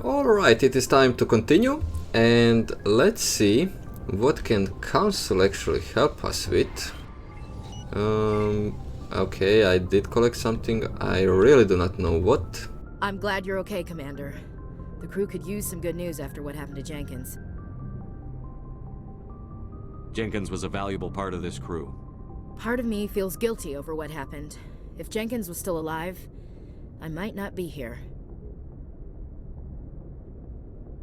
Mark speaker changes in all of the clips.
Speaker 1: Alright, it is time to continue, and let's see what can council actually help us with. Okay, I did collect something. I really do not know what.
Speaker 2: I'm glad you're okay, Commander. The crew could use some good news after what happened to Jenkins.
Speaker 3: Jenkins was a valuable part of this crew.
Speaker 2: Part of me feels guilty over what happened. If Jenkins was still alive, I might not be here.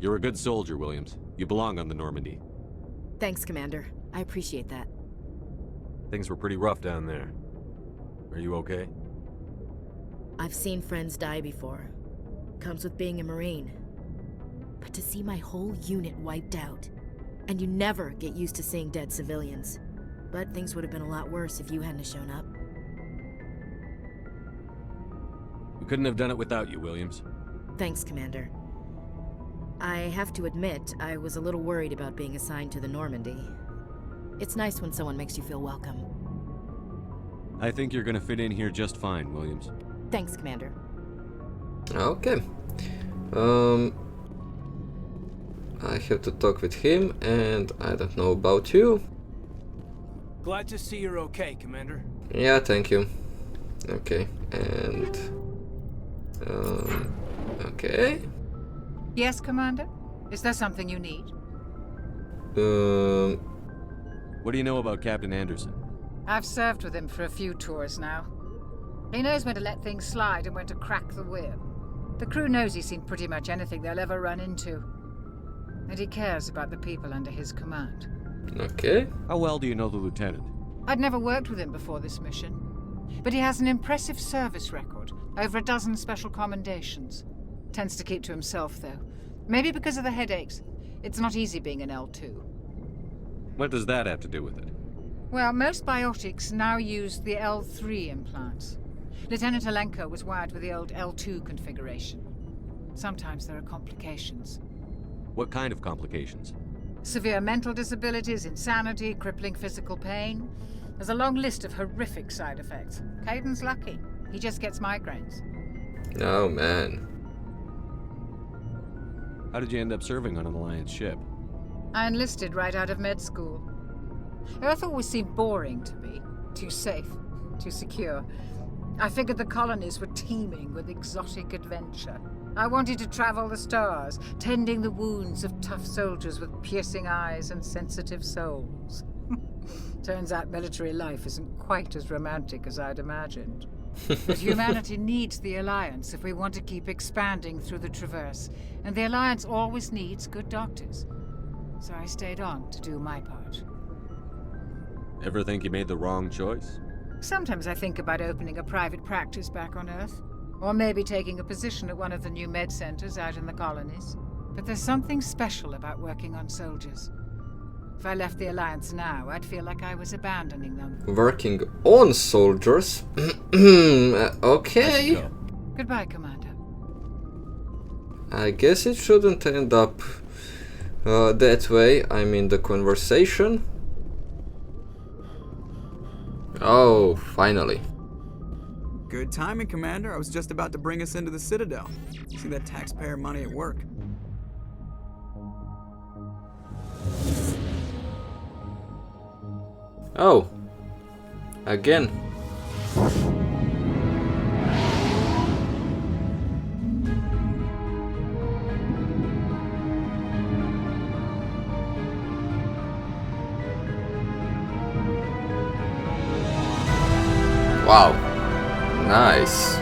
Speaker 3: You're a good soldier, Williams. You belong on the Normandy.
Speaker 2: Thanks, Commander. I appreciate that.
Speaker 3: Things were pretty rough down there. Are you okay?
Speaker 2: I've seen friends die before. Comes with being a Marine. But to see my whole unit wiped out, and you never get used to seeing dead civilians. But things would have been a lot worse if you hadn't shown up.
Speaker 3: We couldn't have done it without you, Williams.
Speaker 2: Thanks, Commander. I have to admit, I was a little worried about being assigned to the Normandy. It's nice when someone makes you feel welcome.
Speaker 3: I think you're gonna fit in here just fine, Williams.
Speaker 2: Thanks, Commander.
Speaker 1: Okay. I have to talk with him, and I don't know about you.
Speaker 4: Glad to see you're okay, Commander.
Speaker 1: Yeah, thank you. Okay, and... okay.
Speaker 5: Yes, Commander? Is there something you need?
Speaker 3: What do you know about Captain Anderson?
Speaker 5: I've served with him for a few tours now. He knows when to let things slide and when to crack the whip. The crew knows he's seen pretty much anything they'll ever run into. And he cares about the people under his command.
Speaker 1: Okay.
Speaker 3: How well do you know the lieutenant?
Speaker 5: I'd never worked with him before this mission. But he has an impressive service record, over a dozen special commendations. Tends to keep to himself, though. Maybe because of the headaches. It's not easy being an L2.
Speaker 3: What does that have to do with it?
Speaker 5: Well, most biotics now use the L3 implants. Lieutenant Alenko was wired with the old L2 configuration. Sometimes there are complications.
Speaker 3: What kind of complications?
Speaker 5: Severe mental disabilities, insanity, crippling physical pain. There's a long list of horrific side effects. Caden's lucky. He just gets migraines.
Speaker 1: Oh, man.
Speaker 3: How did you end up serving on an Alliance ship?
Speaker 5: I enlisted right out of med school. Earth always seemed boring to me. Too safe, too secure. I figured the colonies were teeming with exotic adventure. I wanted to travel the stars, tending the wounds of tough soldiers with piercing eyes and sensitive souls. Turns out military life isn't quite as romantic as I'd imagined. But humanity needs the Alliance if we want to keep expanding through the Traverse, and the Alliance always needs good doctors. So I stayed on to do my part.
Speaker 3: Ever think you made the wrong choice?
Speaker 5: Sometimes I think about opening a private practice back on Earth, or maybe taking a position at one of the new med centers out in the colonies. But there's something special about working on soldiers. If I left the Alliance now, I'd feel like I was abandoning them.
Speaker 1: Working on soldiers? Okay.
Speaker 5: Goodbye, Commander.
Speaker 1: I guess it shouldn't end up that way. I mean, the conversation. Oh, finally.
Speaker 6: Good timing, Commander. I was just about to bring us into the Citadel. See that taxpayer money at work.
Speaker 1: Oh. Again. Wow. Nice.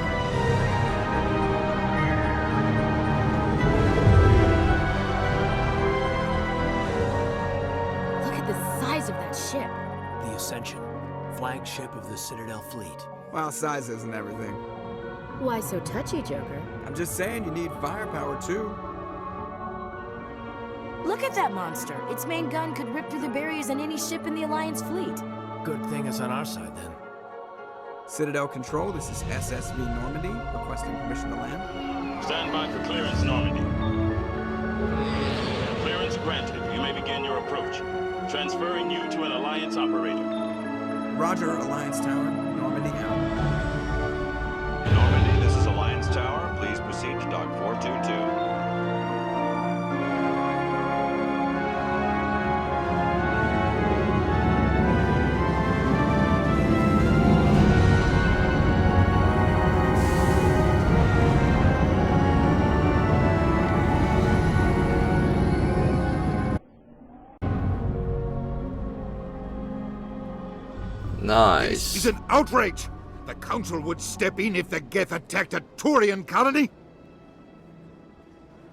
Speaker 2: Look at the size of that ship.
Speaker 4: The Ascension, flagship of the Citadel fleet.
Speaker 6: Well, size isn't everything.
Speaker 2: Why so touchy, Joker?
Speaker 6: I'm just saying you need firepower, too.
Speaker 2: Look at that monster. Its main gun could rip through the barriers in any ship in the Alliance fleet.
Speaker 4: Good thing it's on our side, then.
Speaker 6: Citadel Control, this is SSV Normandy, requesting permission to land.
Speaker 7: Stand by for clearance, Normandy. Clearance granted. You may begin your approach. Transferring you to an Alliance operator.
Speaker 6: Roger, Alliance Tower, Normandy out.
Speaker 7: Normandy, this is Alliance Tower. Please proceed to Dock 422.
Speaker 1: Nice.
Speaker 8: This is an outrage! The Council would step in if the Geth attacked a Turian colony?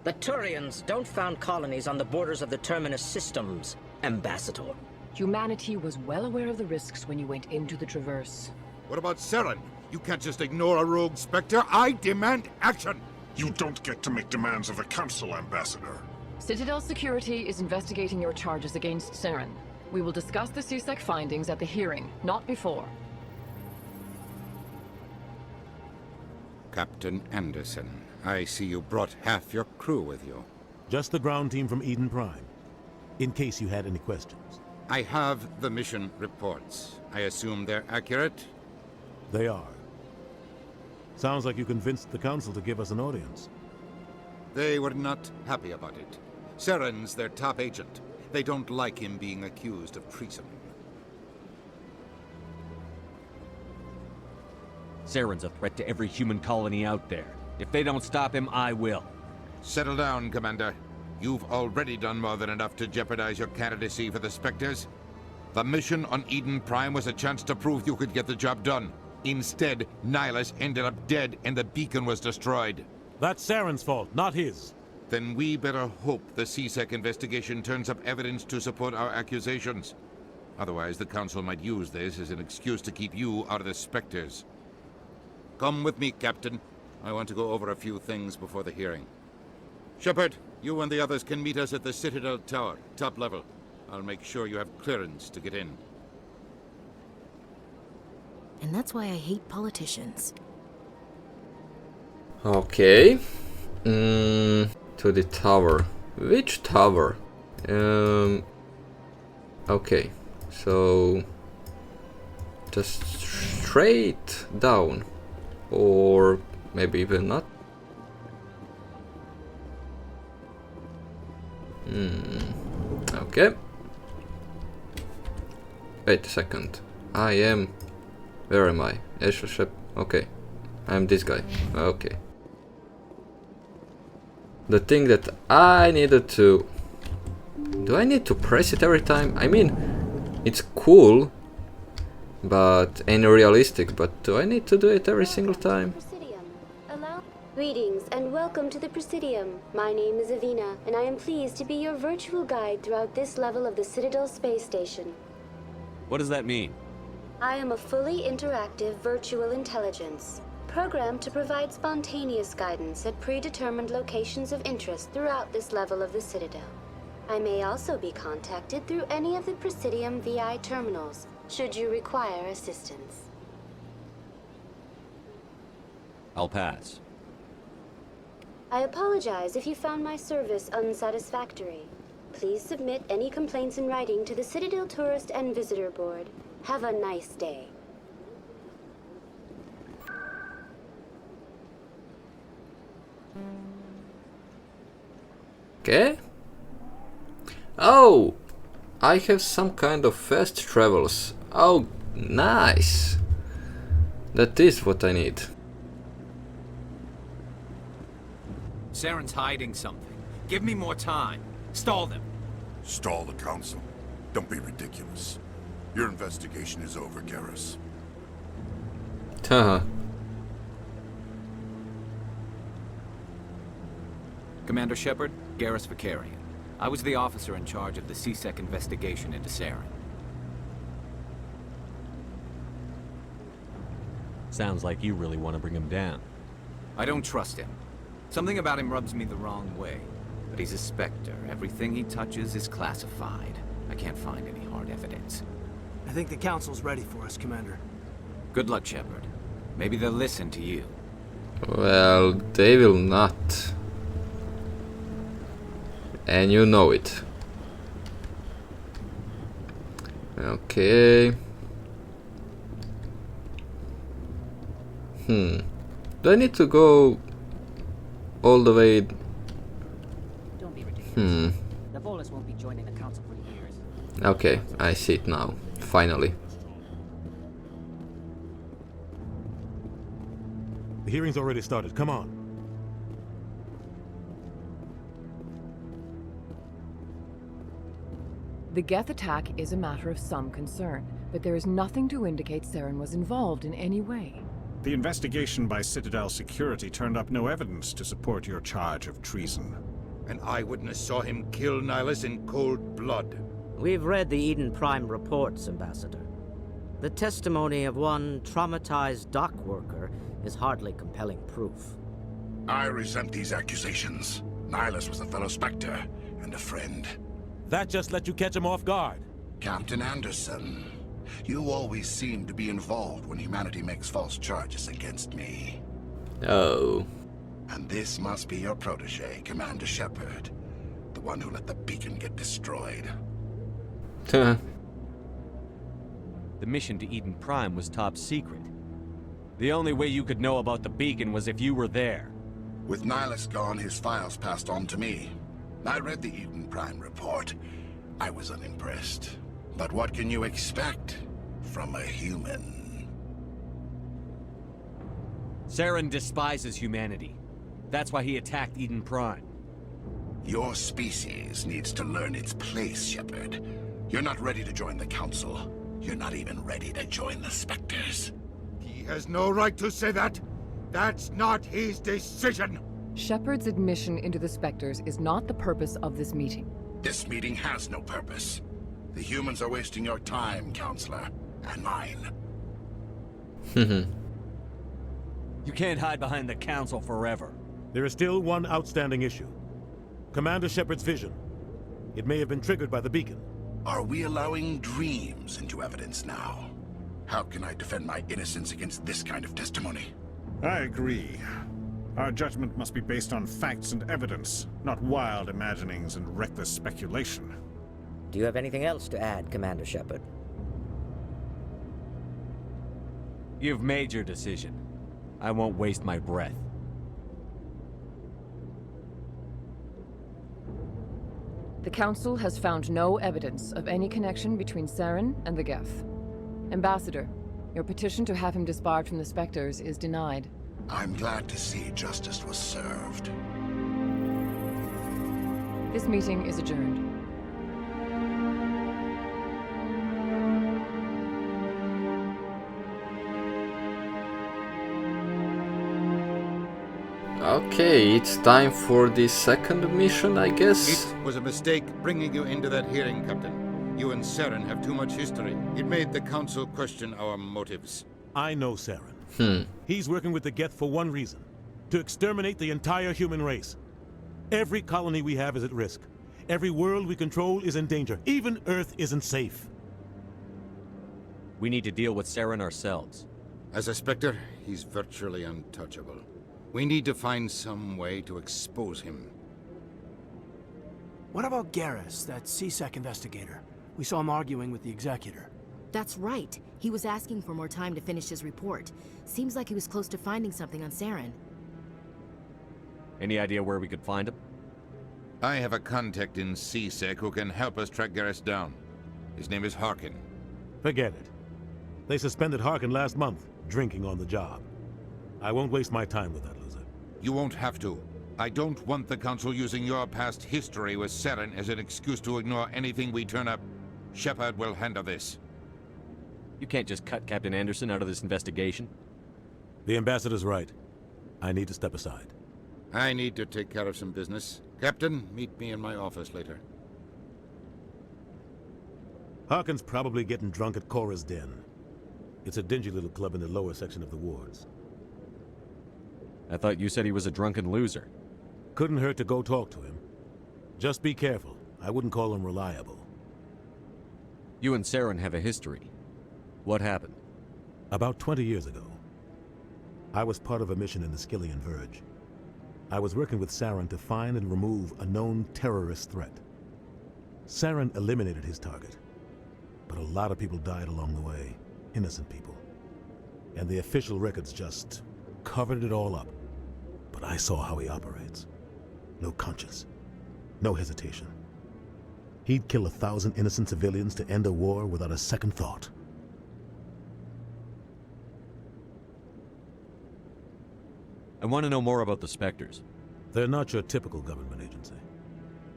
Speaker 9: The Turians don't found colonies on the borders of the Terminus systems, Ambassador.
Speaker 10: Humanity was well aware of the risks when you went into the Traverse.
Speaker 8: What about Saren? You can't just ignore a rogue Spectre. I demand action!
Speaker 11: You don't get to make demands of the Council, Ambassador.
Speaker 10: Citadel Security is investigating your charges against Saren. We will discuss the CSEC findings at the hearing, not before.
Speaker 12: Captain Anderson, I see you brought half your crew with you.
Speaker 13: Just the ground team from Eden Prime, in case you had any questions.
Speaker 12: I have the mission reports. I assume they're accurate?
Speaker 13: They are. Sounds like you convinced the Council to give us an audience.
Speaker 12: They were not happy about it. Saren's their top agent. They don't like him being accused of treason.
Speaker 14: Saren's a threat to every human colony out there. If they don't stop him, I will.
Speaker 12: Settle down, Commander. You've already done more than enough to jeopardize your candidacy for the Spectres. The mission on Eden Prime was a chance to prove you could get the job done. Instead, Nihilus ended up dead and the beacon was destroyed.
Speaker 13: That's Saren's fault, not his.
Speaker 12: Then we better hope the CSEC investigation turns up evidence to support our accusations. Otherwise, the Council might use this as an excuse to keep you out of the Spectres. Come with me, Captain. I want to go over a few things before the hearing. Shepard, you and the others can meet us at the Citadel Tower, top level. I'll make sure you have clearance to get in.
Speaker 2: And that's why I hate politicians.
Speaker 1: Okay. To the tower. Which tower? Okay. So just straight down. Or maybe even not. Okay. Wait a second. I am... Where am I? Ship. Okay. I'm this guy. Okay. The thing that I needed to... Do I need to press it every time? I mean, it's cool, but ain't realistic, but do I need to do it every single time?
Speaker 15: Greetings and welcome to the Presidium. My name is Avina, and I am pleased to be your virtual guide throughout this level of the Citadel space station.
Speaker 14: What does that mean?
Speaker 15: I am a fully interactive virtual intelligence, programmed to provide spontaneous guidance at predetermined locations of interest throughout this level of the Citadel. I may also be contacted through any of the Presidium VI terminals, should you require assistance.
Speaker 14: I'll pass.
Speaker 15: I apologize if you found my service unsatisfactory. Please submit any complaints in writing to the Citadel Tourist and Visitor Board. Have a nice day.
Speaker 1: Okay. Oh! I have some kind of fast travels. Oh, nice! That is what I need.
Speaker 4: Saren's hiding something. Give me more time. Stall them.
Speaker 11: Stall the Council. Don't be ridiculous. Your investigation is over, Garrus.
Speaker 1: Haha.
Speaker 4: Commander Shepard, Garrus Vicarian. I was the officer in charge of the CSEC investigation into Saren.
Speaker 14: Sounds like you really want to bring him down.
Speaker 4: I don't trust him. Something about him rubs me the wrong way. But he's a Spectre. Everything he touches is classified. I can't find any hard evidence.
Speaker 6: I think the Council's ready for us, Commander.
Speaker 4: Good luck, Shepard. Maybe they'll listen to you.
Speaker 1: Well, they will not. And you know it. Okay. Do I need to go all the way?
Speaker 16: Don't be ridiculous. The Volus won't be joining the Council for years.
Speaker 1: Okay, I see it now. Finally.
Speaker 13: The hearing's already started. Come on.
Speaker 10: The Geth attack is a matter of some concern, but there is nothing to indicate Saren was involved in any way.
Speaker 17: The investigation by Citadel Security turned up no evidence to support your charge of treason.
Speaker 8: An eyewitness saw him kill Nihilus in cold blood.
Speaker 9: We've read the Eden Prime reports, Ambassador. The testimony of one traumatized dock worker is hardly compelling proof.
Speaker 11: I resent these accusations. Nihilus was a fellow Spectre and a friend.
Speaker 13: That just let you catch him off guard.
Speaker 11: Captain Anderson, you always seem to be involved when humanity makes false charges against me.
Speaker 1: Oh.
Speaker 11: And this must be your protege, Commander Shepard. The one who let the beacon get destroyed.
Speaker 14: The mission to Eden Prime was top secret. The only way you could know about the beacon was if you were there.
Speaker 11: With Nihilus gone, his files passed on to me. I read the Eden Prime report. I was unimpressed. But what can you expect from a human?
Speaker 14: Saren despises humanity. That's why he attacked Eden Prime.
Speaker 11: Your species needs to learn its place, Shepard. You're not ready to join the Council. You're not even ready to join the Spectres.
Speaker 8: He has no right to say that. That's not his decision.
Speaker 10: Shepard's admission into the Spectres is not the purpose of this meeting.
Speaker 11: This meeting has no purpose. The humans are wasting your time, Counselor, and mine.
Speaker 14: You can't hide behind the Council forever.
Speaker 13: There is still one outstanding issue. Commander Shepard's vision. It may have been triggered by the beacon.
Speaker 11: Are we allowing dreams into evidence now? How can I defend my innocence against this kind of testimony?
Speaker 17: I agree. Our judgment must be based on facts and evidence, not wild imaginings and reckless speculation.
Speaker 9: Do you have anything else to add, Commander Shepard?
Speaker 14: You've made your decision. I won't waste my breath.
Speaker 10: The Council has found no evidence of any connection between Saren and the Geth. Ambassador, your petition to have him disbarred from the Spectres is denied.
Speaker 11: I'm glad to see justice was served.
Speaker 10: This meeting is adjourned.
Speaker 1: Okay, it's time for the second mission, I guess.
Speaker 8: It was a mistake bringing you into that hearing, Captain. You and Saren have too much history. It made the Council question our motives.
Speaker 13: I know Saren. He's working with the Geth for one reason. To exterminate the entire human race. Every colony we have is at risk. Every world we control is in danger. Even Earth isn't safe.
Speaker 14: We need to deal with Saren ourselves.
Speaker 8: As a Spectre, he's virtually untouchable. We need to find some way to expose him.
Speaker 18: What about Garrus, that CSEC investigator? We saw him arguing with the Executor.
Speaker 2: That's right. He was asking for more time to finish his report. Seems like he was close to finding something on Saren.
Speaker 14: Any idea where we could find him?
Speaker 12: I have a contact in CSEC who can help us track Garrus down. His name is Harkin.
Speaker 13: Forget it. They suspended Harkin last month, drinking on the job. I won't waste my time with that loser.
Speaker 12: You won't have to. I don't want the Council using your past history with Saren as an excuse to ignore anything we turn up. Shepard will handle this.
Speaker 14: You can't just cut Captain Anderson out of this investigation.
Speaker 13: The Ambassador's right. I need to step aside.
Speaker 8: I need to take care of some business. Captain, meet me in my office later.
Speaker 13: Harkin's probably getting drunk at Cora's Den. It's a dingy little club in the lower section of the wards.
Speaker 14: I thought you said he was a drunken loser.
Speaker 13: Couldn't hurt to go talk to him. Just be careful. I wouldn't call him reliable.
Speaker 14: You and Saren have a history. What happened?
Speaker 13: About 20 years ago, I was part of a mission in the Skillian Verge. I was working with Saren to find and remove a known terrorist threat. Saren eliminated his target, but a lot of people died along the way. Innocent people. And the official records just covered it all up. But I saw how he operates. No conscience. No hesitation. He'd kill 1,000 innocent civilians to end a war without a second thought.
Speaker 14: I want to know more about the Spectres.
Speaker 13: They're not your typical government agency.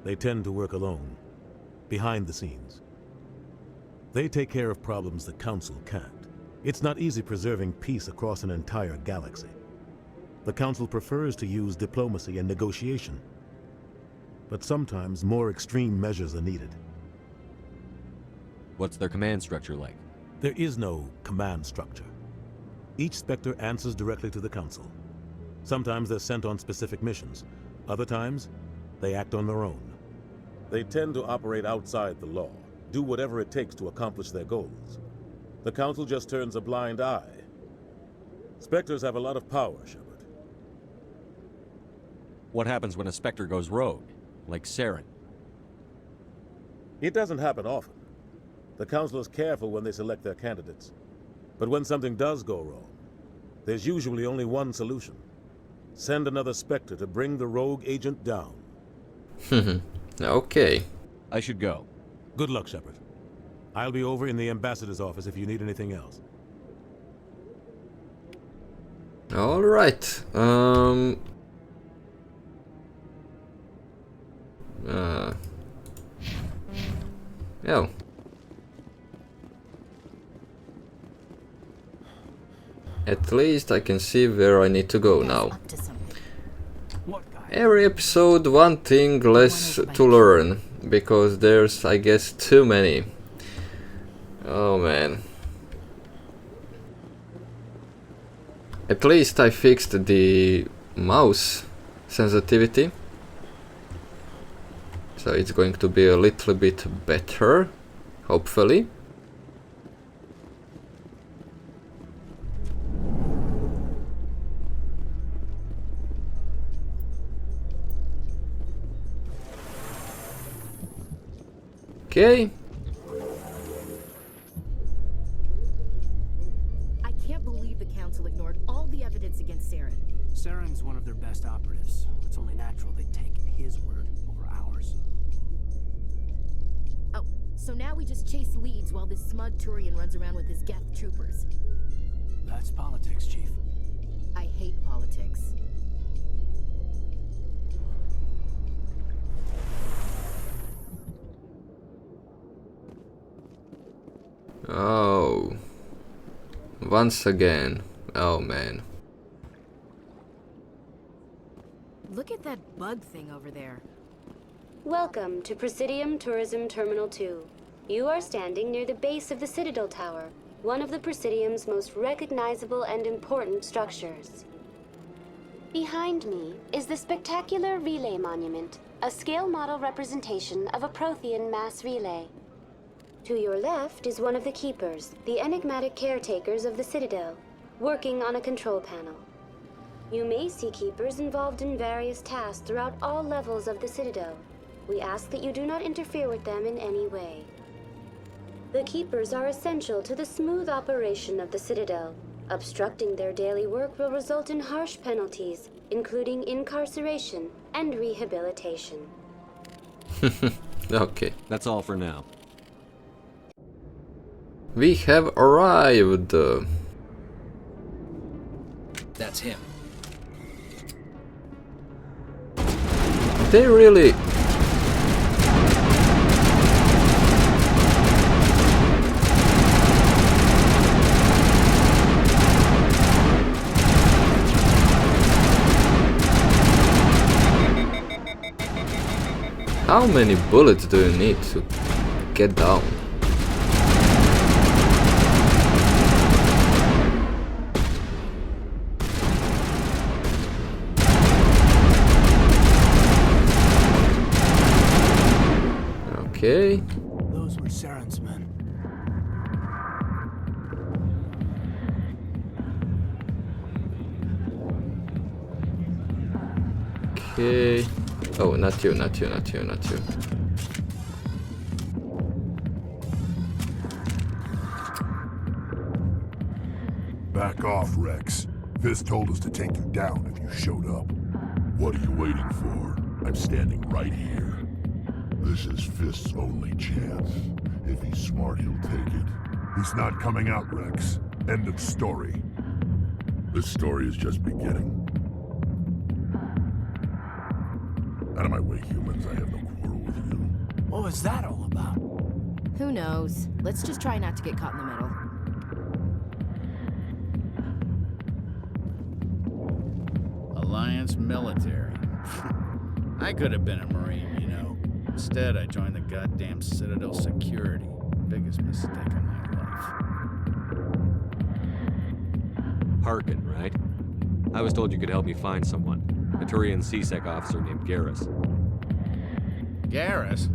Speaker 13: They tend to work alone, behind the scenes. They take care of problems the Council can't. It's not easy preserving peace across an entire galaxy. The Council prefers to use diplomacy and negotiation. But sometimes more extreme measures are needed.
Speaker 14: What's their command structure like?
Speaker 13: There is no command structure. Each Spectre answers directly to the Council. Sometimes they're sent on specific missions. Other times, they act on their own. They tend to operate outside the law, do whatever it takes to accomplish their goals. The Council just turns a blind eye. Spectres have a lot of power, Shepard.
Speaker 14: What happens when a Spectre goes rogue, like Saren?
Speaker 13: It doesn't happen often. The Council is careful when they select their candidates. But when something does go wrong, there's usually only one solution. Send another Spectre to bring the rogue agent down.
Speaker 1: Okay.
Speaker 14: I should go.
Speaker 13: Good luck, Shepard. I'll be over in the ambassador's office if you need anything else.
Speaker 1: All right. Oh. At least I can see where I need to go now. Every episode one thing less to learn, because there's, I guess, too many. Oh man. At least I fixed the mouse sensitivity. So it's going to be a little bit better, hopefully. Okay.
Speaker 2: I can't believe the Council ignored all the evidence against Saren.
Speaker 18: Saren's one of their best operatives. It's only natural they'd take his word over ours.
Speaker 2: Oh, so now we just chase leads while this smug Turian runs around with his Geth troopers.
Speaker 18: That's politics, Chief.
Speaker 2: I hate politics.
Speaker 1: Oh. Once again. Oh man.
Speaker 2: Look at that bug thing over there.
Speaker 15: Welcome to Presidium Tourism Terminal 2. You are standing near the base of the Citadel Tower, one of the Presidium's most recognizable and important structures. Behind me is the spectacular Relay Monument, a scale model representation of a Prothean mass relay. To your left is one of the Keepers, the enigmatic caretakers of the Citadel, working on a control panel. You may see Keepers involved in various tasks throughout all levels of the Citadel. We ask that you do not interfere with them in any way. The Keepers are essential to the smooth operation of the Citadel. Obstructing their daily work will result in harsh penalties, including incarceration and rehabilitation.
Speaker 1: Okay.
Speaker 14: That's all for now.
Speaker 1: We have arrived.
Speaker 4: That's him.
Speaker 1: They really... How many bullets do you need to get down? Okay.
Speaker 18: Those were Saren's men.
Speaker 1: Okay. Oh, not you, not you, not you, not you.
Speaker 19: Back off, Rex. Fist told us to take you down if you showed up. What are you waiting for? I'm standing right here. This is Fist's only chance. If he's smart, he'll take it. He's not coming out, Rex. End of story. This story is just beginning. Out of my way, humans. I have no quarrel with you.
Speaker 18: What was that all about?
Speaker 2: Who knows? Let's just try not to get caught in the middle.
Speaker 20: Alliance military. I could have been a Marine, you know. Instead, I joined the goddamn Citadel security. Biggest mistake of my life.
Speaker 3: Harkin, right? I was told you could help me find someone. A Turian CSEC officer named Garrus.
Speaker 20: Garrus?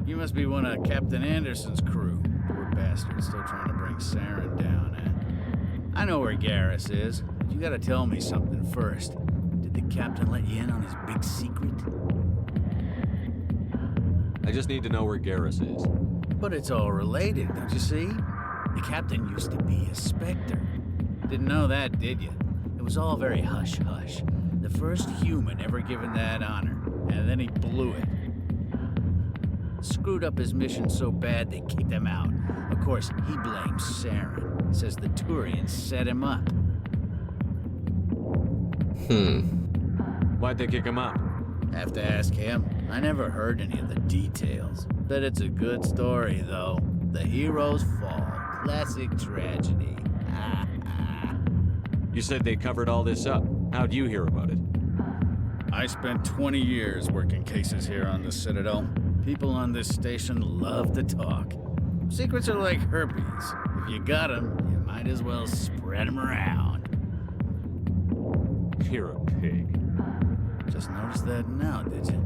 Speaker 20: You must be one of Captain Anderson's crew. Poor bastard, still trying to bring Saren down, eh? I know where Garrus is, but you gotta tell me something first. Did the captain let you in on his big secret?
Speaker 3: I just need to know where Garrus is.
Speaker 20: But it's all related, don't you see? The captain used to be a Spectre. Didn't know that, did you? It was all very hush-hush. The first human ever given that honor, and then he blew it. Screwed up his mission so bad they kicked him out. Of course, he blames Saren. Says the Turians set him up.
Speaker 3: Why'd they kick him out?
Speaker 20: Have to ask him. I never heard any of the details. Bet it's a good story, though. The heroes fall. Classic tragedy.
Speaker 3: You said they covered all this up. How'd you hear about it?
Speaker 20: I spent 20 years working cases here on the Citadel. People on this station love to talk. Secrets are like herpes. If you got them, you might as well spread them around.
Speaker 3: You're a pig.
Speaker 20: Just noticed that now, did you?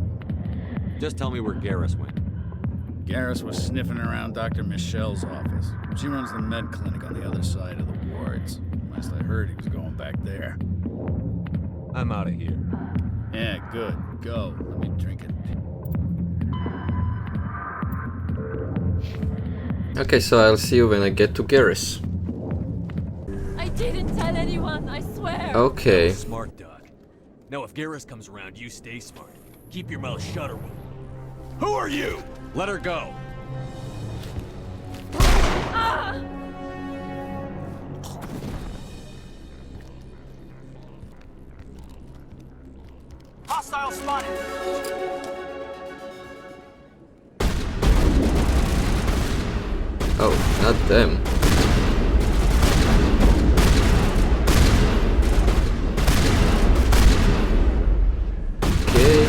Speaker 3: Just tell me where Garrus went.
Speaker 20: Garrus was sniffing around Dr. Michelle's office. She runs the med clinic on the other side of the wards. Last I heard, he was going back there.
Speaker 3: I'm out of here.
Speaker 20: Yeah, good. Go. Let me drink it.
Speaker 1: Okay, so I'll see you when I get to Garrus.
Speaker 10: I didn't tell anyone, I swear.
Speaker 1: Okay.
Speaker 14: Smart, Doc. Now, if Garrus comes around, you stay smart. Keep your mouth shut or we'll... Who are you? Let her go.
Speaker 10: Ah!
Speaker 18: Hostile spotted!
Speaker 1: Oh, not them. Okay.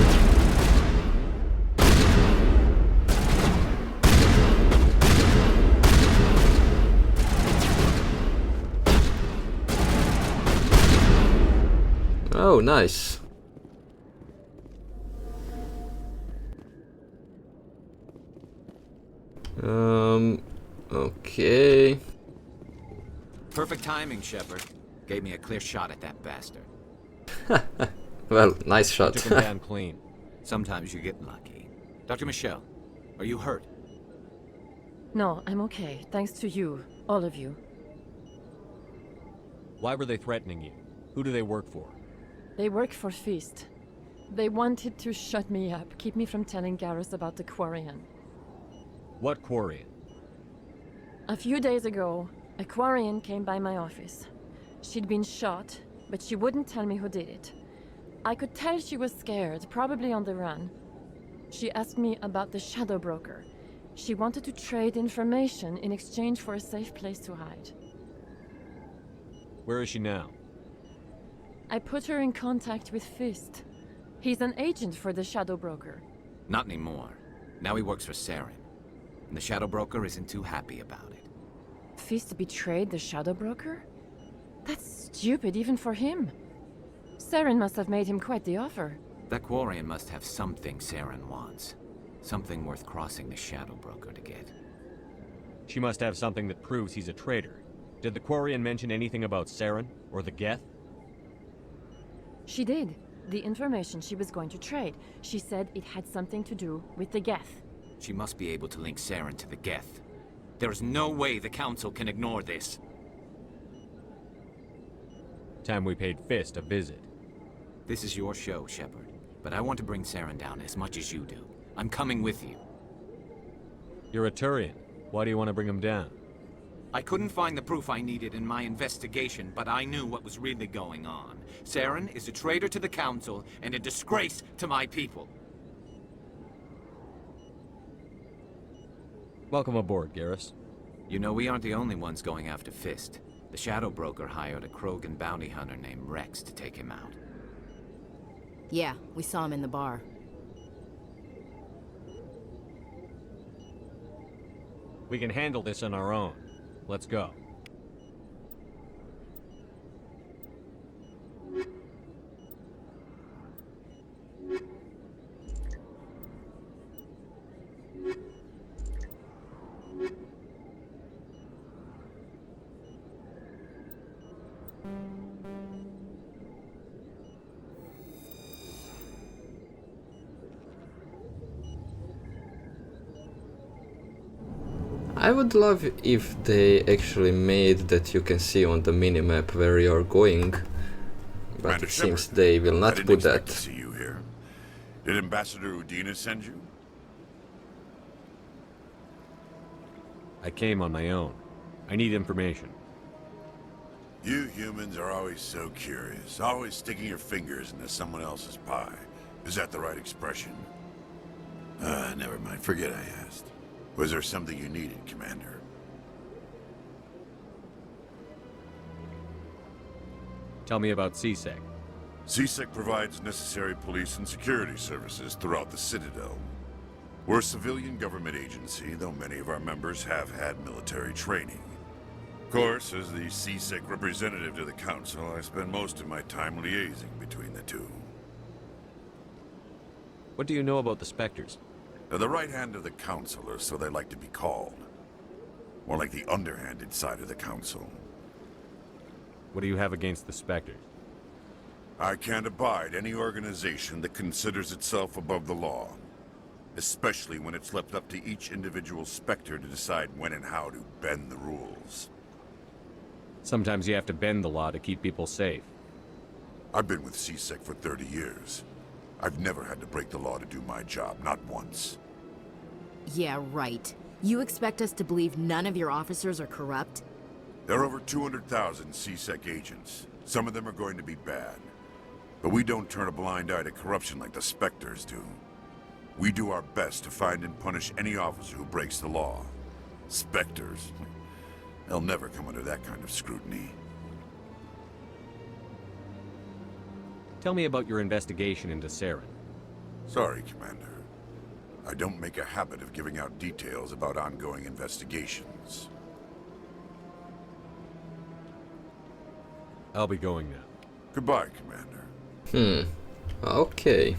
Speaker 1: Oh, nice. Okay.
Speaker 4: Perfect timing, Shepard. Gave me a clear shot at that bastard.
Speaker 1: Well, nice shot.
Speaker 3: Took him down clean.
Speaker 4: Sometimes you get lucky. Dr. Michelle, are you hurt?
Speaker 10: No, I'm okay. Thanks to you. All of you.
Speaker 3: Why were they threatening you? Who do they work for?
Speaker 10: They work for Feast. They wanted to shut me up, keep me from telling Garrus about the Quarian.
Speaker 3: What Quarian?
Speaker 10: A few days ago, a Quarian came by my office. She'd been shot, but she wouldn't tell me who did it. I could tell she was scared, probably on the run. She asked me about the Shadow Broker. She wanted to trade information in exchange for a safe place to hide.
Speaker 3: Where is she now?
Speaker 10: I put her in contact with Fist. He's an agent for the Shadow Broker.
Speaker 4: Not anymore. Now he works for Saren. And the Shadow Broker isn't too happy about it.
Speaker 10: Fist betrayed the Shadow Broker? That's stupid even for him. Saren must have made him quite the offer.
Speaker 4: That Quarian must have something Saren wants. Something worth crossing the Shadow Broker to get.
Speaker 3: She must have something that proves he's a traitor. Did the Quarian mention anything about Saren or the Geth?
Speaker 10: She did. The information she was going to trade. She said it had something to do with the Geth.
Speaker 4: She must be able to link Saren to the Geth. There is no way the Council can ignore this.
Speaker 3: Time we paid Fist a visit.
Speaker 4: This is your show, Shepard. But I want to bring Saren down as much as you do. I'm coming with you.
Speaker 3: You're a Turian. Why do you want to bring him down?
Speaker 4: I couldn't find the proof I needed in my investigation, but I knew what was really going on. Saren is a traitor to the Council and a disgrace to my people.
Speaker 3: Welcome aboard, Garrus.
Speaker 4: You know, we aren't the only ones going after Fist. The Shadow Broker hired a Krogan bounty hunter named Rex to take him out.
Speaker 2: Yeah, we saw him in the bar.
Speaker 3: We can handle this on our own. Let's go.
Speaker 1: I would love if they actually made that you can see on the minimap where you're going, but
Speaker 21: Commander
Speaker 1: it seems
Speaker 21: Shepard,
Speaker 1: they will
Speaker 21: I
Speaker 1: not
Speaker 21: didn't
Speaker 1: put
Speaker 21: expect
Speaker 1: that.
Speaker 21: to see you here. Did Ambassador Udina send you?
Speaker 3: I came on my own. I need information.
Speaker 21: You humans are always so curious, always sticking your fingers into someone else's pie. Is that the right expression? Never mind, forget I asked. Was there something you needed, Commander?
Speaker 3: Tell me about CSEC.
Speaker 21: CSEC provides necessary police and security services throughout the Citadel. We're a civilian government agency, though many of our members have had military training. Of course, as the CSEC representative to the Council, I spend most of my time liaising between the two.
Speaker 3: What do you know about the Spectres?
Speaker 21: They're the right hand of the Council, or so they like to be called. More like the underhanded side of the Council.
Speaker 3: What do you have against the Spectres?
Speaker 21: I can't abide any organization that considers itself above the law. Especially when it's left up to each individual Spectre to decide when and how to bend the rules.
Speaker 3: Sometimes you have to bend the law to keep people safe.
Speaker 21: I've been with CSEC for 30 years. I've never had to break the law to do my job, not once.
Speaker 2: Yeah, right. You expect us to believe none of your officers are corrupt?
Speaker 21: There are over 200,000 CSEC agents. Some of them are going to be bad. But we don't turn a blind eye to corruption like the Spectres do. We do our best to find and punish any officer who breaks the law. Spectres, they'll never come under that kind of scrutiny.
Speaker 3: Tell me about your investigation into Saren.
Speaker 21: Sorry, Commander. I don't make a habit of giving out details about ongoing investigations.
Speaker 3: I'll be going now.
Speaker 21: Goodbye, Commander.
Speaker 1: Okay.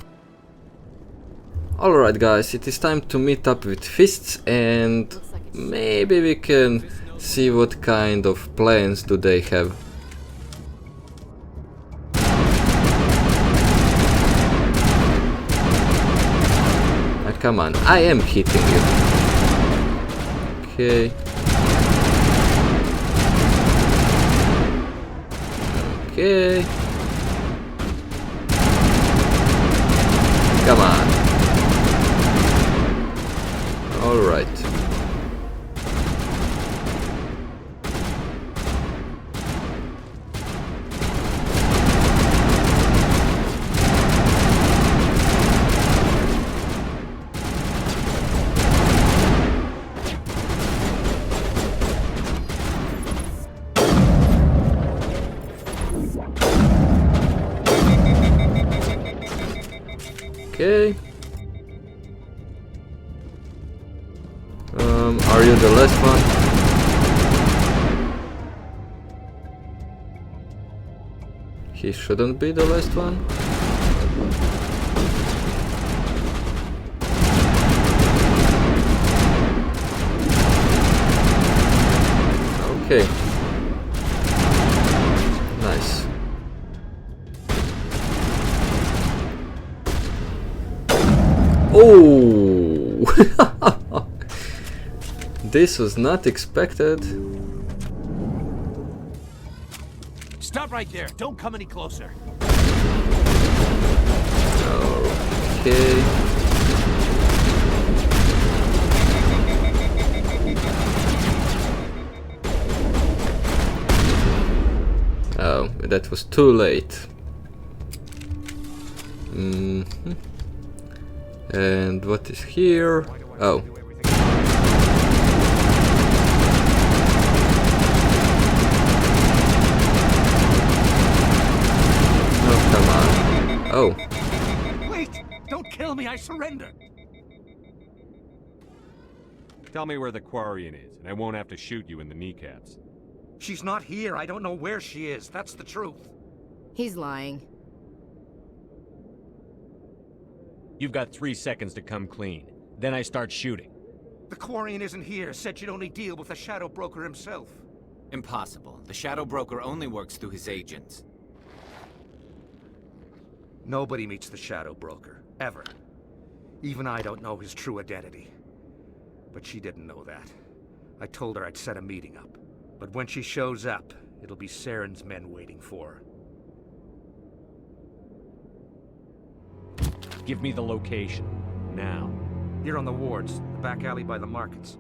Speaker 1: Alright guys, it is time to meet up with Fists and maybe we can see what kind of plans do they have. Come on, I am hitting you. Okay. Okay. Come on. All right. Okay. Are you the last one? He shouldn't be the last one. Okay. Nice. Oh! This was not expected.
Speaker 14: Stop right there. Don't come any closer.
Speaker 1: Okay. Oh, that was too late. And what is here? Oh. Oh.
Speaker 18: Wait! Don't kill me, I surrender!
Speaker 3: Tell me where the Quarian is, and I won't have to shoot you in the kneecaps.
Speaker 18: She's not here. I don't know where she is. That's the truth.
Speaker 2: He's lying.
Speaker 14: You've got 3 seconds to come clean. Then I start shooting.
Speaker 18: The Quarian isn't here. Said she'd only deal with the Shadow Broker himself.
Speaker 4: Impossible. The Shadow Broker only works through his agents.
Speaker 18: Nobody meets the Shadow Broker. Ever. Even I don't know his true identity. But she didn't know that. I told her I'd set a meeting up. But when she shows up, it'll be Saren's men waiting for her.
Speaker 14: Give me the location. Now.
Speaker 18: Here on the wards, the back alley by the markets.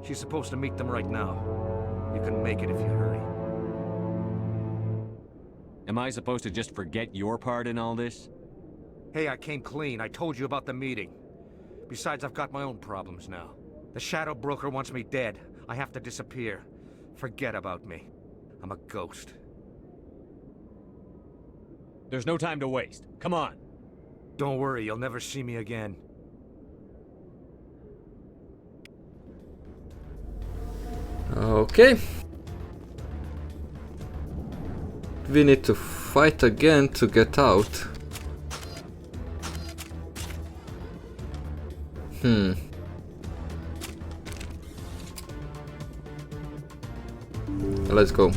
Speaker 18: She's supposed to meet them right now. You can make it if you hurry.
Speaker 3: Am I supposed to just forget your part in all this?
Speaker 18: Hey, I came clean. I told you about the meeting. Besides, I've got my own problems now. The Shadow Broker wants me dead. I have to disappear. Forget about me. I'm a ghost.
Speaker 14: There's no time to waste. Come on.
Speaker 18: Don't worry, you'll never see me again.
Speaker 1: Okay. We need to fight again to get out. Let's go.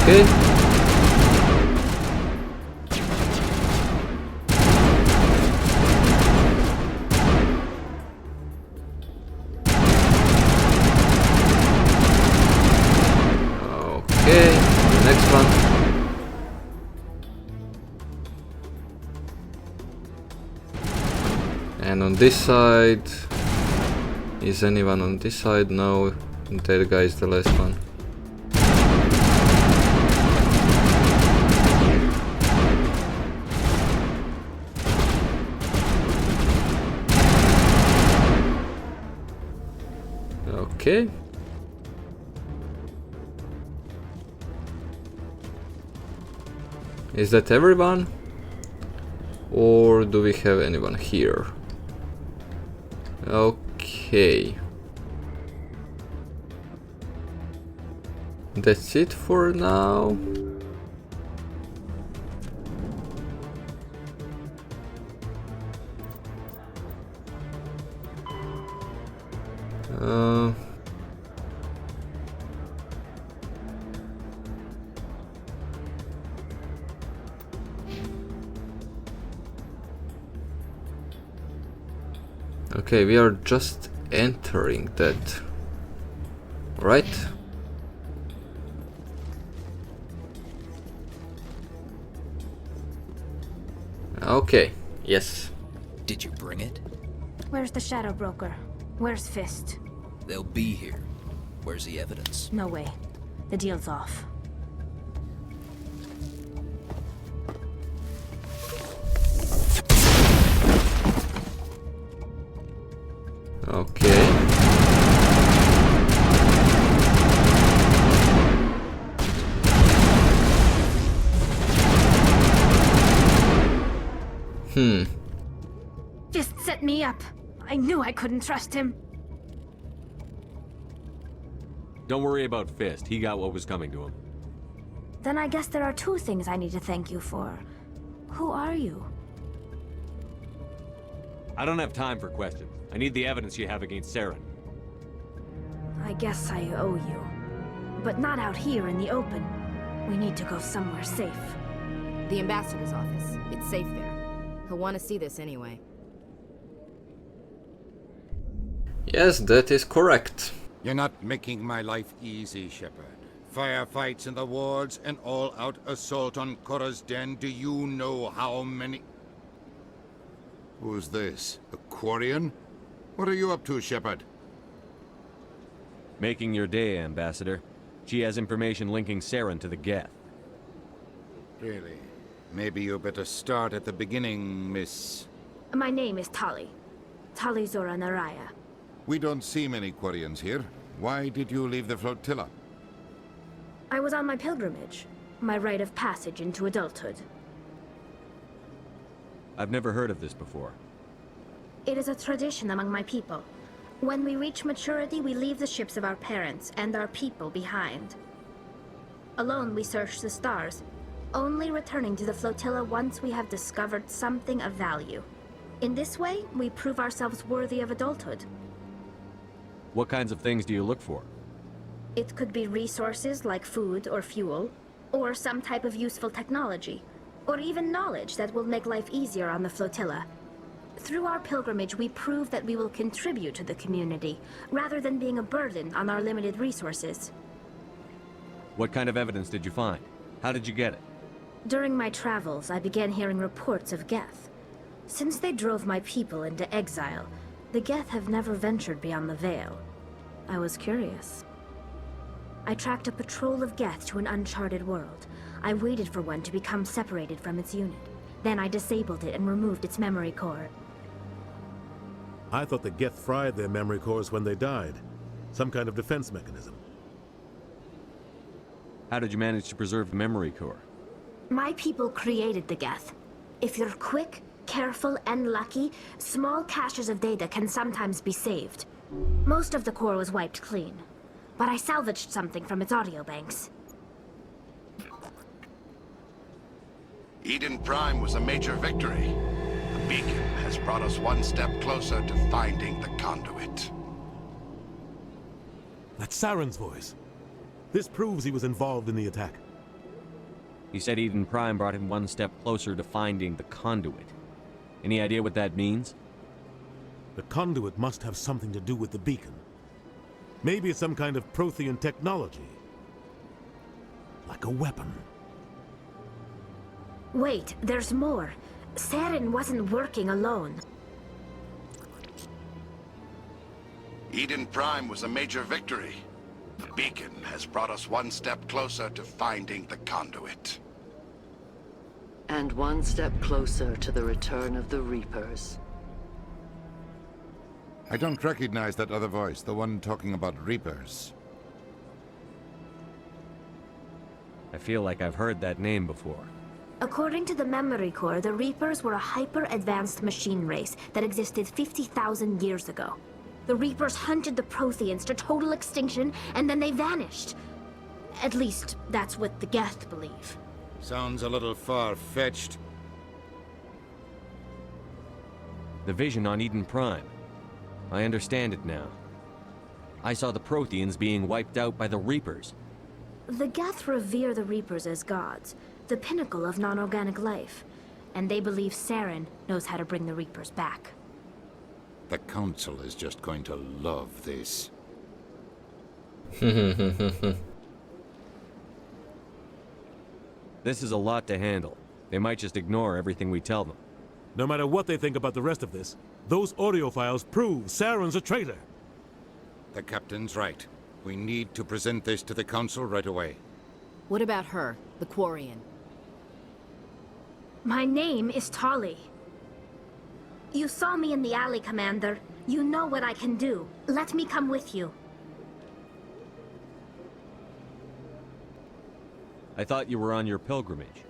Speaker 1: Okay. Okay, next one. And on this side, is anyone on this side? No, that guy is the last one. Okay. Is that everyone? Or do we have anyone here? Okay. That's it for now. Okay, we are just entering that, right? Okay, yes.
Speaker 5: Did you bring it?
Speaker 22: Where's the Shadow Broker? Where's Fist?
Speaker 5: They'll be here. Where's the evidence?
Speaker 22: No way. The deal's off.
Speaker 1: Okay.
Speaker 22: Fist set me up. I knew I couldn't trust him.
Speaker 3: Don't worry about Fist. He got what was coming to him.
Speaker 22: Then I guess there are 2 things I need to thank you for. Who are you?
Speaker 3: I don't have time for questions. I need the evidence you have against Saren.
Speaker 22: I guess I owe you. But not out here in the open. We need to go somewhere safe.
Speaker 2: The ambassador's office. It's safe there. He'll want to see this anyway.
Speaker 1: Yes, that is correct.
Speaker 12: You're not making my life easy, Shepard. Firefights in the wards, an all-out assault on Korra's den. Do you know how many... Who's this? A Quarian? What are you up to, Shepard?
Speaker 3: Making your day, Ambassador. She has information linking Saren to the Geth.
Speaker 12: Really? Maybe you better start at the beginning, Miss...
Speaker 22: My name is Tali. Talizora Naraya.
Speaker 12: We don't see many Quarians here. Why did you leave the flotilla?
Speaker 22: I was on my pilgrimage, my rite of passage into adulthood.
Speaker 3: I've never heard of this before.
Speaker 22: It is a tradition among my people. When we reach maturity, we leave the ships of our parents and our people behind. Alone, we search the stars, only returning to the flotilla once we have discovered something of value. In this way, we prove ourselves worthy of adulthood.
Speaker 3: What kinds of things do you look for?
Speaker 22: It could be resources like food or fuel, or some type of useful technology, or even knowledge that will make life easier on the flotilla. Through our pilgrimage, we prove that we will contribute to the community, rather than being a burden on our limited resources.
Speaker 3: What kind of evidence did you find? How did you get it?
Speaker 22: During my travels, I began hearing reports of Geth. Since they drove my people into exile, the Geth have never ventured beyond the Veil. I was curious. I tracked a patrol of Geth to an uncharted world. I waited for one to become separated from its unit. Then I disabled it and removed its memory core.
Speaker 13: I thought the Geth fried their memory cores when they died. Some kind of defense mechanism.
Speaker 3: How did you manage to preserve the memory core?
Speaker 22: My people created the Geth. If you're quick, careful, and lucky, small caches of data can sometimes be saved. Most of the core was wiped clean, but I salvaged something from its audio banks.
Speaker 11: Eden Prime was a major victory. The beacon has brought us one step closer to finding the conduit.
Speaker 13: That's Saren's voice. This proves he was involved in the attack.
Speaker 3: He said Eden Prime brought him one step closer to finding the conduit. Any idea what that means?
Speaker 13: The conduit must have something to do with the beacon. Maybe it's some kind of Prothean technology. Like a weapon.
Speaker 22: Wait, there's more. Saren wasn't working alone.
Speaker 11: Eden Prime was a major victory. The beacon has brought us one step closer to finding the conduit.
Speaker 6: And one step closer to the return of the Reapers.
Speaker 12: I don't recognize that other voice, the one talking about Reapers.
Speaker 3: I feel like I've heard that name before.
Speaker 22: According to the memory core, the Reapers were a hyper-advanced machine race that existed 50,000 years ago. The Reapers hunted the Protheans to total extinction, and then they vanished. At least, that's what the Geth believe.
Speaker 8: Sounds a little far-fetched.
Speaker 3: The vision on Eden Prime. I understand it now. I saw the Protheans being wiped out by the Reapers.
Speaker 22: The Geth revere the Reapers as gods, the pinnacle of non-organic life, and they believe Saren knows how to bring the Reapers back.
Speaker 8: The Council is just going to love this.
Speaker 3: This is a lot to handle. They might just ignore everything we tell them.
Speaker 13: No matter what they think about the rest of this, those audio files prove Saren's a traitor.
Speaker 8: The captain's right. We need to present this to the Council right away.
Speaker 2: What about her, the Quarian?
Speaker 22: My name is Tali. You saw me in the alley, Commander. You know what I can do. Let me come with you.
Speaker 3: I thought you were on your pilgrimage.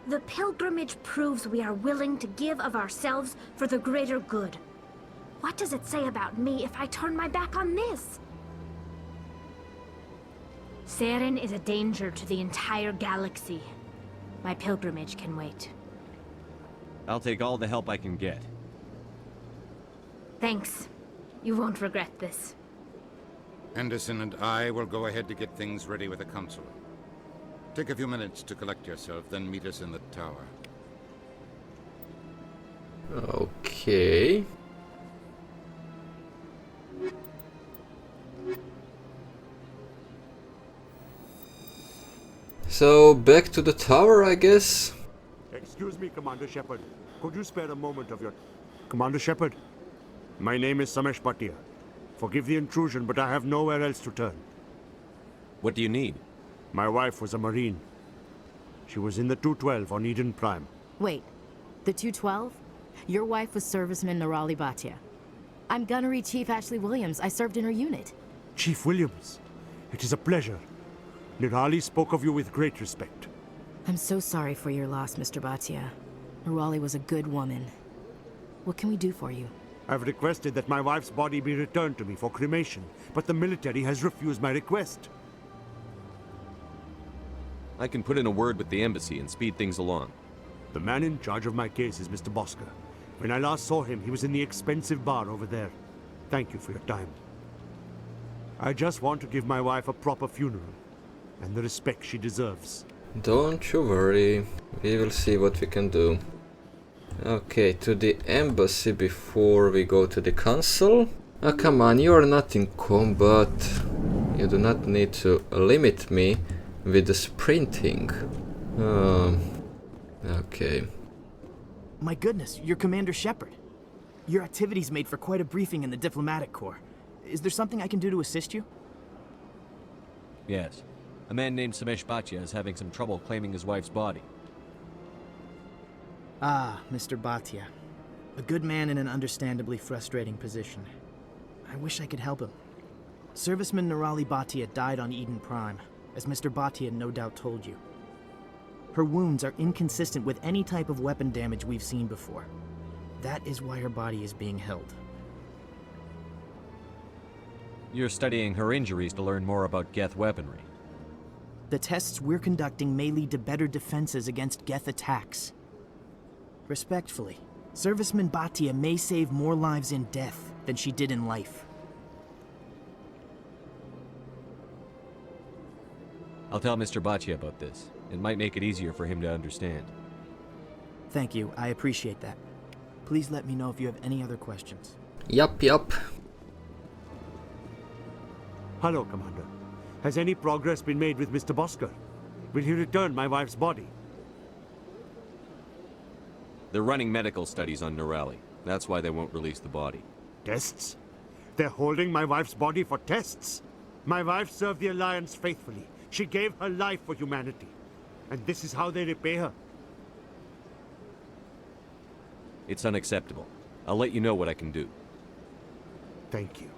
Speaker 22: The pilgrimage proves we are willing to give of ourselves for the greater good. What does it say about me if I turn my back on this? Saren is a danger to the entire galaxy. My pilgrimage can wait.
Speaker 3: I'll take all the help I can get.
Speaker 22: Thanks. You won't regret this.
Speaker 8: Anderson and I will go ahead to get things ready with the Council. Take a few minutes to collect yourself, then meet us in the tower.
Speaker 1: Okay. So, back to the tower, I guess?
Speaker 7: Excuse me, Commander Shepard. Could you spare a moment of your... Commander Shepard, my name is Samesh Bhatia. Forgive the intrusion, but I have nowhere else to turn.
Speaker 3: What do you need?
Speaker 7: My wife was a Marine. She was in the 212 on Eden Prime.
Speaker 2: Wait, the 212? Your wife was Serviceman Nirali Bhatia. I'm Gunnery Chief Ashley Williams. I served in her unit.
Speaker 7: Chief Williams, it is a pleasure. Nirali spoke of you with great respect.
Speaker 2: I'm so sorry for your loss, Mr. Bhatia. Nirali was a good woman. What can we do for you?
Speaker 7: I've requested that my wife's body be returned to me for cremation, but the military has refused my request.
Speaker 3: I can put in a word with the embassy and speed things along.
Speaker 7: The man in charge of my case is Mr. Bosker. When I last saw him, he was in the expensive bar over there. Thank you for your time. I just want to give my wife a proper funeral, and the respect she deserves.
Speaker 1: Don't you worry, we will see what we can do. Okay, to the embassy before we go to the council. Oh, come on, you are not in combat. You do not need to limit me with the sprinting. Okay.
Speaker 16: My goodness, you're Commander Shepard. Your activities made for quite a briefing in the diplomatic corps. Is there something I can do to assist you?
Speaker 3: Yes. A man named Samesh Bhatia is having some trouble claiming his wife's body.
Speaker 16: Ah, Mr. Bhatia. A good man in an understandably frustrating position. I wish I could help him. Serviceman Nirali Bhatia died on Eden Prime, as Mr. Bhatia no doubt told you. Her wounds are inconsistent with any type of weapon damage we've seen before. That is why her body is being held.
Speaker 3: You're studying her injuries to learn more about Geth weaponry.
Speaker 16: The tests we're conducting may lead to better defenses against Geth attacks. Respectfully, Serviceman Bhatia may save more lives in death than she did in life.
Speaker 3: I'll tell Mr. Bhatia about this. It might make it easier for him to understand.
Speaker 16: Thank you, I appreciate that. Please let me know if you have any other questions.
Speaker 1: Yup.
Speaker 7: Hello, Commander. Has any progress been made with Mr. Bosker? Will he return my wife's body?
Speaker 3: They're running medical studies on Nirali. That's why they won't release the body.
Speaker 7: Tests? They're holding my wife's body for tests? My wife served the Alliance faithfully. She gave her life for humanity. And this is how they repay her.
Speaker 3: It's unacceptable. I'll let you know what I can do.
Speaker 7: Thank you.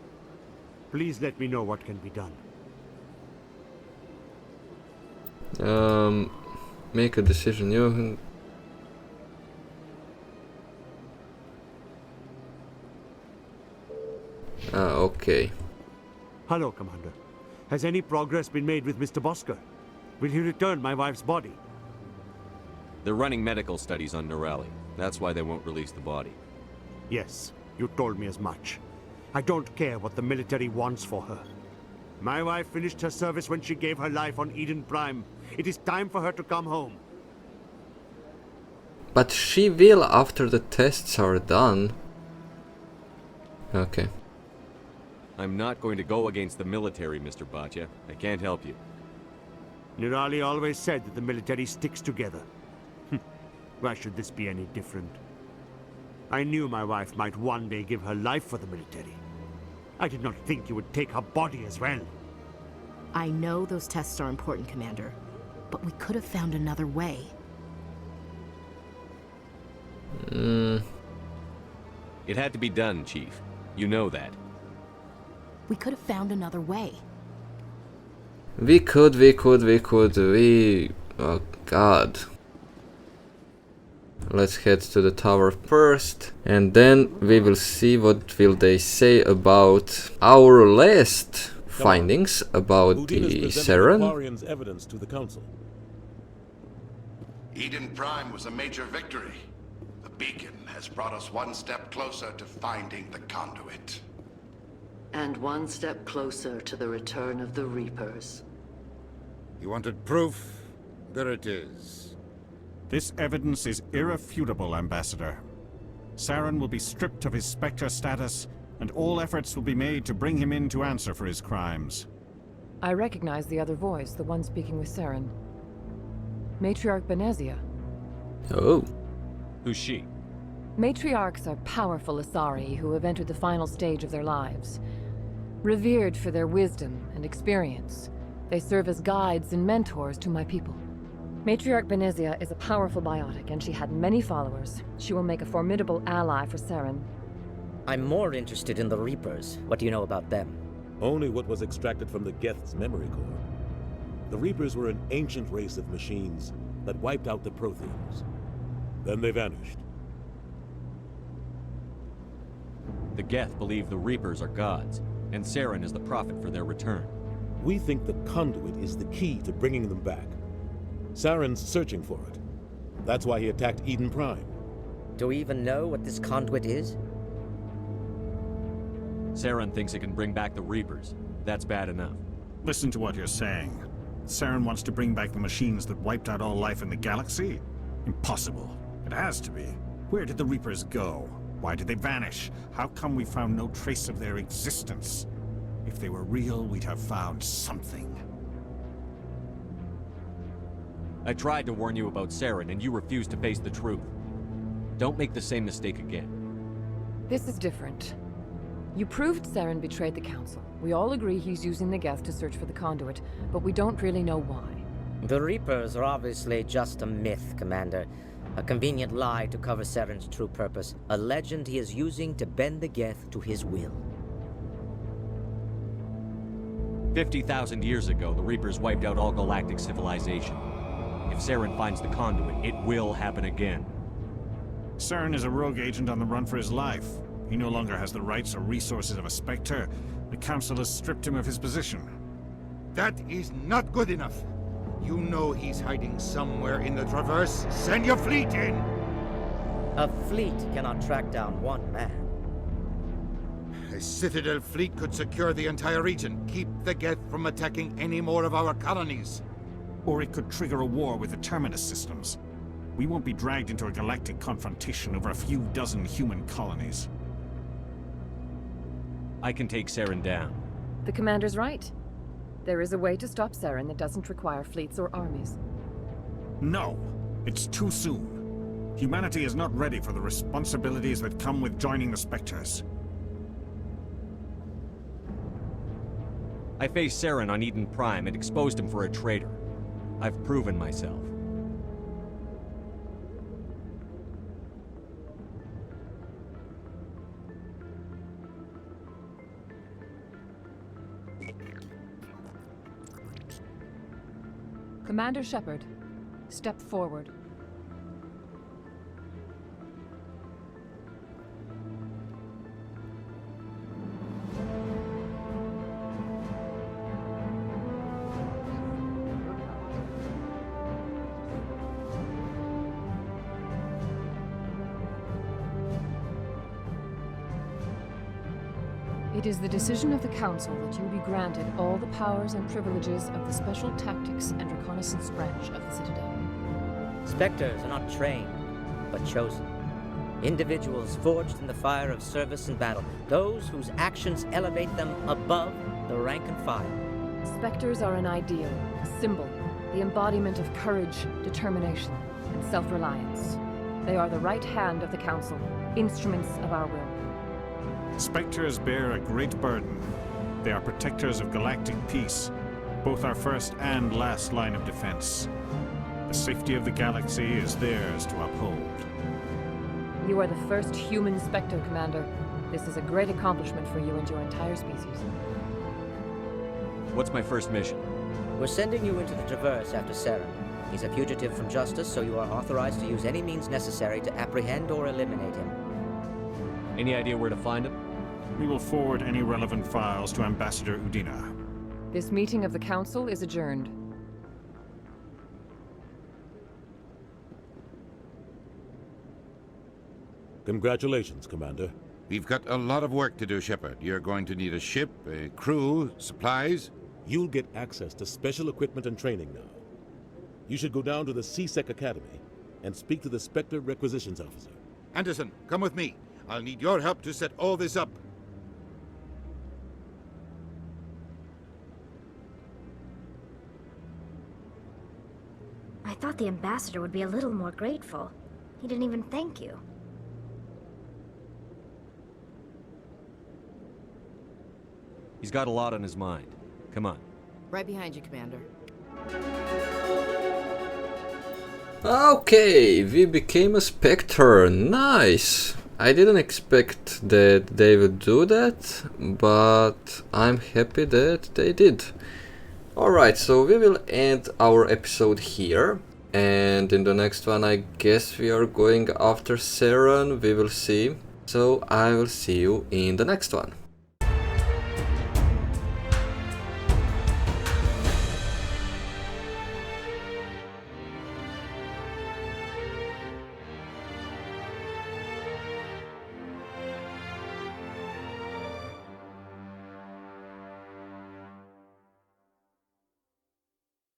Speaker 7: Please let me know what can be done.
Speaker 1: Make a decision. You. Okay.
Speaker 7: Hello, Commander. Has any progress been made with Mr. Bosker? Will he return my wife's body?
Speaker 3: They're running medical studies on Nirali. That's why they won't release the body.
Speaker 7: Yes, you told me as much. I don't care what the military wants for her. My wife finished her service when she gave her life on Eden Prime. It is time for her to come home.
Speaker 1: But she will after the tests are done. Okay.
Speaker 3: I'm not going to go against the military, Mr. Bhatia. I can't help you.
Speaker 7: Nirali always said that the military sticks together. Why should this be any different? I knew my wife might one day give her life for the military. I did not think you would take her body as well.
Speaker 2: I know those tests are important, Commander, but we could have found another way.
Speaker 3: It had to be done, Chief. You know that.
Speaker 2: We could have found another way.
Speaker 1: We could. Oh god. Let's head to the tower first, and then we will see what will they say about our last findings about the Saren.
Speaker 13: Evidence to the council.
Speaker 11: Eden Prime was a major victory. The beacon has brought us one step closer to finding the conduit.
Speaker 6: And one step closer to the return of the Reapers.
Speaker 8: You wanted proof? There it is.
Speaker 17: This evidence is irrefutable, Ambassador. Saren will be stripped of his Spectre status, and all efforts will be made to bring him in to answer for his crimes.
Speaker 10: I recognize the other voice, the one speaking with Saren. Matriarch Benezia.
Speaker 1: Oh.
Speaker 3: Who's she?
Speaker 10: Matriarchs are powerful Asari who have entered the final stage of their lives. Revered for their wisdom and experience, they serve as guides and mentors to my people. Matriarch Benezia is a powerful biotic, and she had many followers. She will make a formidable ally for Saren.
Speaker 9: I'm more interested in the Reapers. What do you know about them?
Speaker 13: Only what was extracted from the Geth's memory core. The Reapers were an ancient race of machines that wiped out the Protheans. Then they vanished.
Speaker 3: The Geth believe the Reapers are gods, and Saren is the prophet for their return.
Speaker 13: We think the conduit is the key to bringing them back. Saren's searching for it. That's why he attacked Eden Prime.
Speaker 9: Do we even know what this conduit is?
Speaker 3: Saren thinks it can bring back the Reapers. That's bad enough.
Speaker 17: Listen to what you're saying. Saren wants to bring back the machines that wiped out all life in the galaxy? Impossible. It has to be. Where did the Reapers go? Why did they vanish? How come we found no trace of their existence? If they were real, we'd have found something.
Speaker 3: I tried to warn you about Saren, and you refused to face the truth. Don't make the same mistake again.
Speaker 15: This is different. You proved Saren betrayed the Council. We all agree he's using the Geth to search for the conduit, but we don't really know why.
Speaker 9: The Reapers are obviously just a myth, Commander. A convenient lie to cover Saren's true purpose. A legend he is using to bend the Geth to his will.
Speaker 3: 50,000 years ago, the Reapers wiped out all galactic civilization. If Saren finds the conduit, it will happen again.
Speaker 17: Saren is a rogue agent on the run for his life. He no longer has the rights or resources of a Spectre. The Council has stripped him of his position.
Speaker 8: That is not good enough. You know he's hiding somewhere in the Traverse. Send your fleet in!
Speaker 9: A fleet cannot track down one man.
Speaker 8: A Citadel fleet could secure the entire region, keep the Geth from attacking any more of our colonies.
Speaker 17: Or it could trigger a war with the Terminus systems. We won't be dragged into a galactic confrontation over a few dozen human colonies.
Speaker 3: I can take Saren down.
Speaker 15: The Commander's right. There is a way to stop Saren that doesn't require fleets or armies.
Speaker 17: No! It's too soon. Humanity is not ready for the responsibilities that come with joining the Spectres.
Speaker 3: I faced Saren on Eden Prime and exposed him for a traitor. I've proven myself.
Speaker 15: Commander Shepard, step forward. It is the decision of the Council that you be granted all the powers and privileges of the Special Tactics and Reconnaissance branch of the Citadel.
Speaker 9: Spectres are not trained, but chosen. Individuals forged in the fire of service and battle. Those whose actions elevate them above the rank and file.
Speaker 15: Spectres are an ideal, a symbol, the embodiment of courage, determination, and self-reliance. They are the right hand of the Council, instruments of our will.
Speaker 17: Spectres bear a great burden. They are protectors of galactic peace, both our first and last line of defense. The safety of the galaxy is theirs to uphold.
Speaker 15: You are the first human Spectre, Commander. This is a great accomplishment for you and your entire species.
Speaker 3: What's my first mission?
Speaker 9: We're sending you into the Traverse after Saren. He's a fugitive from justice, so you are authorized to use any means necessary to apprehend or eliminate him.
Speaker 3: Any idea where to find him?
Speaker 17: We will forward any relevant files to Ambassador Udina.
Speaker 15: This meeting of the Council is adjourned.
Speaker 13: Congratulations, Commander.
Speaker 12: We've got a lot of work to do, Shepard. You're going to need a ship, a crew, supplies.
Speaker 13: You'll get access to special equipment and training now. You should go down to the C-Sec Academy and speak to the Spectre Requisitions Officer.
Speaker 8: Anderson, come with me. I'll need your help to set all this up.
Speaker 22: I thought the ambassador would be a little more grateful. He didn't even thank you.
Speaker 3: He's got a lot on his mind. Come on.
Speaker 2: Right behind you, Commander.
Speaker 1: Okay, we became a Spectre. Nice. I didn't expect that they would do that, but I'm happy that they did. Alright, so we will end our episode here, and in the next one I guess we are going after Saren, we will see. So I will see you in the next one.